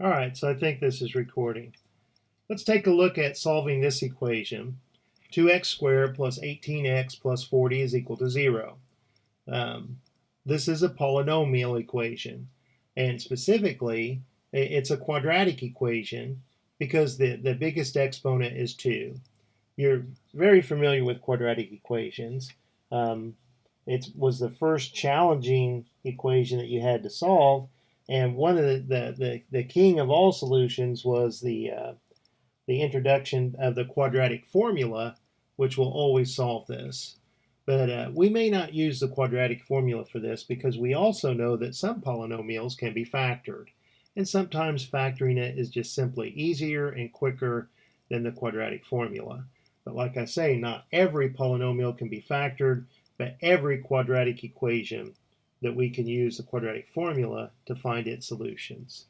All right, so I think this is recording. Let's take a look at solving this equation. 2x squared plus 18x plus 40 is equal to 0. Um, this is a polynomial equation, and specifically, it's a quadratic equation because the biggest exponent is 2. You're very familiar with quadratic equations. Um, it was the first challenging equation that you had to solve, and one of the king of all solutions was the introduction of the quadratic formula, which will always solve this. But we may not use the quadratic formula for this because we also know that some polynomials can be factored. And sometimes factoring it is just simply easier and quicker than the quadratic formula. But like I say, not every polynomial can be factored, but every quadratic equation that we can use the quadratic formula to find its solutions.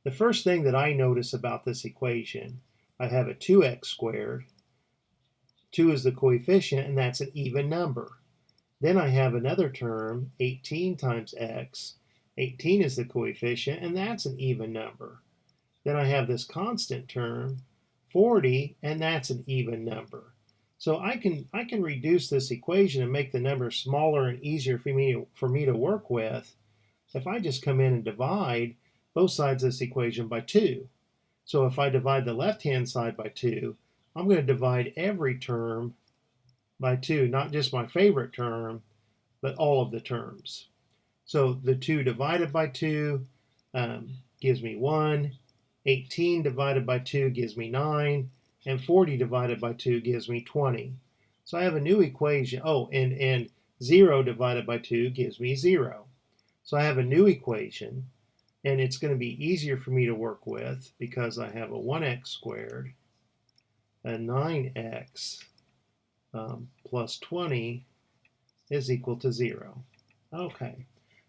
The first thing that I notice about this equation, I have a 2x squared. 2 is the coefficient, and that's an even number. Then I have another term, 18 times x. 18 is the coefficient, and that's an even number. Then I have this constant term, 40, and that's an even number. So I can reduce this equation and make the number smaller and easier for me to work with if I just come in and divide both sides of this equation by 2. So if I divide the left-hand side by 2, I'm going to divide every term by 2, not just my favorite term, but all of the terms. So the 2 divided by 2 gives me 1. 18 divided by 2 gives me 9. And 40 divided by 2 gives me 20. So I have a new equation. Oh, and 0 divided by 2 gives me 0. So I have a new equation, and it's going to be easier for me to work with because I have a 1x squared, a 9x plus 20 is equal to 0. Okay,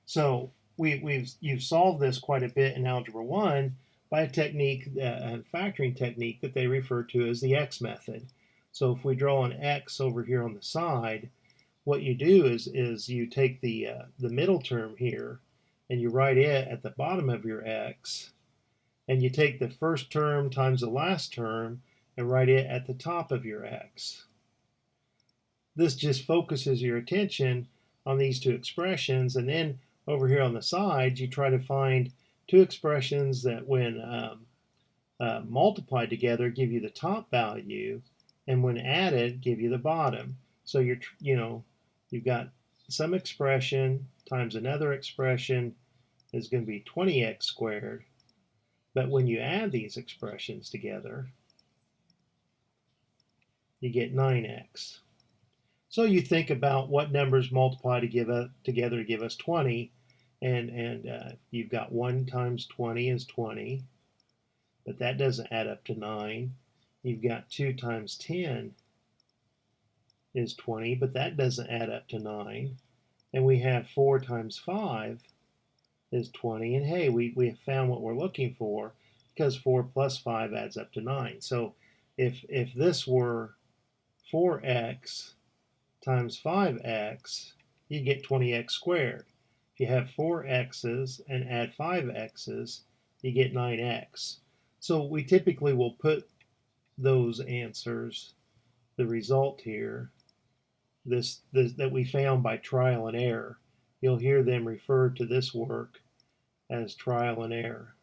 so you've solved this quite a bit in Algebra 1 by a technique, a factoring technique that they refer to as the x method. So if we draw an x over here on the side, what you do is you take the middle term here and you write it at the bottom of your x, and you take the first term times the last term and write it at the top of your x. This just focuses your attention on these two expressions, and then over here on the side, you try to find two expressions that when multiplied together give you the top value, and when added give you the bottom. So you've got some expression times another expression is going to be 20x squared, but when you add these expressions together, you get 9x. So you think about what numbers multiply together to give us 20, and you've got 1 times 20 is 20, but that doesn't add up to 9. You've got 2 times 10 is 20, but that doesn't add up to 9. And we have 4 times 5 is 20, and hey, we have found what we're looking for because 4 plus 5 adds up to 9. So if this were 4x times 5x, you get 20x squared. If you have 4x's and add 5x's, you get 9x. So we typically will put those answers, the result here, this that we found by trial and error. You'll hear them refer to this work as trial and error.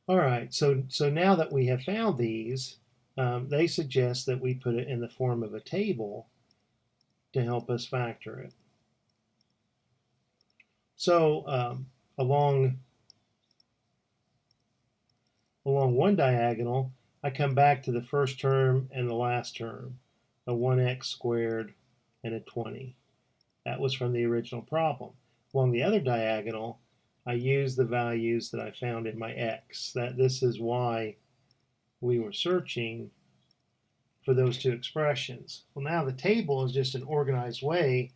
All right, so now that we have found these, they suggest that we put it in the form of a table to help us factor it. So along one diagonal, I come back to the first term and the last term, a 1x squared and a 20. That was from the original problem. Along the other diagonal, I use the values that I found in my x. This is why we were searching for those two expressions. Well, now the table is just an organized way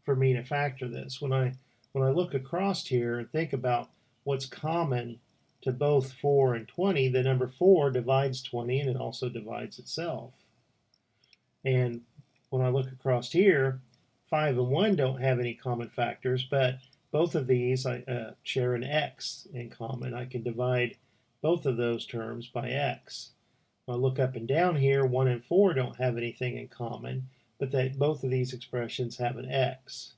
for me to factor this. When I look across here and think about what's common to both 4 and 20, the number 4 divides 20 and it also divides itself. And when I look across here, 5 and 1 don't have any common factors, but both of these share an x in common. I can divide both of those terms by x. When I look up and down here, 1 and 4 don't have anything in common, but both of these expressions have an x.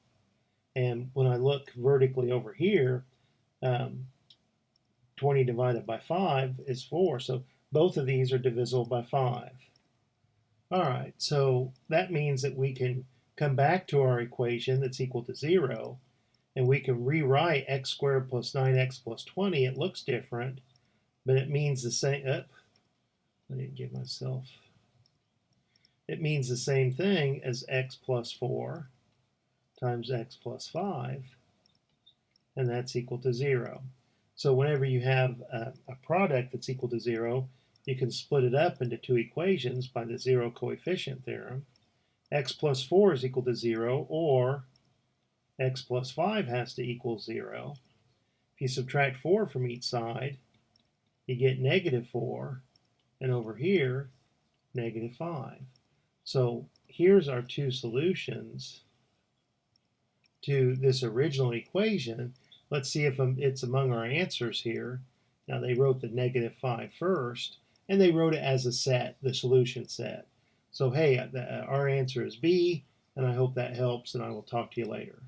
And when I look vertically over here, 20 divided by 5 is 4. So both of these are divisible by 5. All right, so that means that we can come back to our equation that's equal to 0, and we can rewrite x squared plus 9x plus 20. It looks different, but it means the same. I didn't give myself. It means the same thing as x plus 4 times x plus 5, and that's equal to 0. So whenever you have a product that's equal to 0, you can split it up into two equations by the zero coefficient theorem. X plus 4 is equal to 0, or x plus 5 has to equal 0. If you subtract 4 from each side, you get negative 4, and over here, negative 5. So here's our two solutions to this original equation. Let's see if it's among our answers here. Now they wrote the negative 5 first, and they wrote it as a set, the solution set. So hey, our answer is B, and I hope that helps, and I will talk to you later.